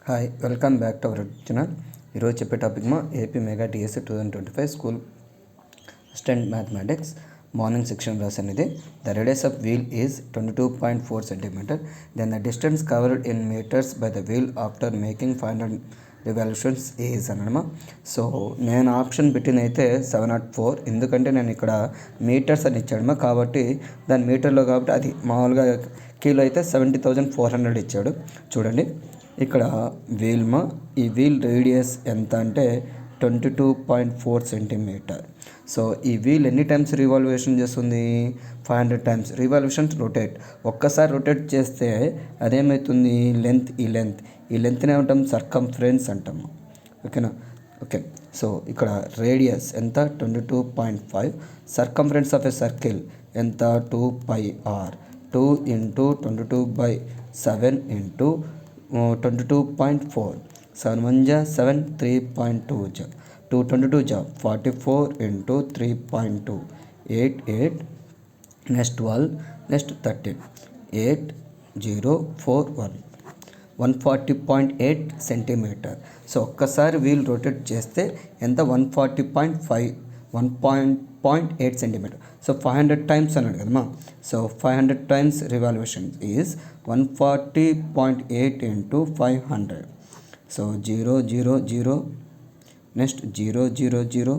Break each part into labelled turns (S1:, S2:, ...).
S1: Hi welcome back to our channel. ఈరోజు చెప్పే topic మా AP mega DSC 2025 school assistant mathematics morning section రాసనేది. The radius of wheel is 22.4 cm. Then the distance covered in metres by the wheel after making 500 revolutions is అనమాట. So నేను option పెట్టింది అయితే 704, ఎందుకంటే నేను ఇక్కడ మీటర్స్ అని ఇచ్చాడు కాబట్టి దాని మీటర్లో కాబట్టి అది మామూలుగా కిలో అయితే 70,400 ఇచ్చాడు. చూడండి ఇక్కడ ఈ వీల్ రేడియస్ ఎంత అంటే 22.4 cm. సో ఈ వీల్ ఎన్ని టైమ్స్ రివాల్యూషన్ చేస్తుంది? 500 టైమ్స్ రివాల్యూషన్స్ రొటేట్. ఒక్కసారి రొటేట్ చేస్తే అదేమవుతుంది? ఈ లెంత్ని ఏమంటాం? సర్కంఫరెన్స్ అంటాము. ఓకేనా? ఓకే. సో ఇక్కడ రేడియస్ ఎంత? 22.5. సర్కంఫరెన్స్ ఆఫ్ ఎ సర్కిల్ ఎంత? 2πr. 2 × 22/7 × 22.4. 7 1 ja 7, 3.2 ja 2 22 ja 44 × 3.2 8. Next 12, next 13, 8 0 4 1 140.8 cm. So ఒక్కసారి వీల్ రొటేట్ చేస్తే ఎంత? 140.8 cm. సో 500 టైమ్స్ అన్నాడు కదమ్మా. So 500 times revolution is 140.8 × 500. So 0 0 0, next 0 0 0,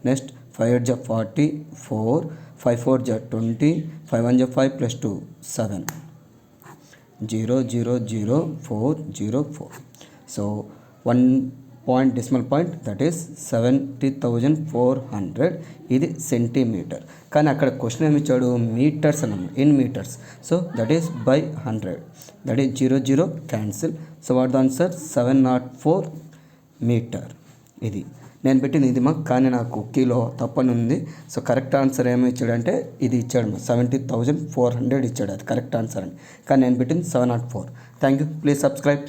S1: next 5 8 ja 40, 4 5 4 ja 20, 5 1 ja 5 + 2 7, 0 0 0 4 0 4. So 1 point decimal point, that is 70,400. ఇది centimetre. కానీ అక్కడ question ఏమి ఇచ్చాడు? మీటర్స్ అన్నమాట, in metres. So that is by 100, that is 0 0 cancel. So what the answer? 704 metre. ఇది నేను పెట్టింది ఇది కానీ నాకు కిలో తప్పని ఉంది. సో కరెక్ట్ ఆన్సర్ ఏమి ఇచ్చాడంటే ఇది ఇచ్చాడు 70,400 ఇచ్చాడు. అది కరెక్ట్ ఆన్సర్ అని. కానీ నేను పెట్టింది 704. Thank you. Please subscribe.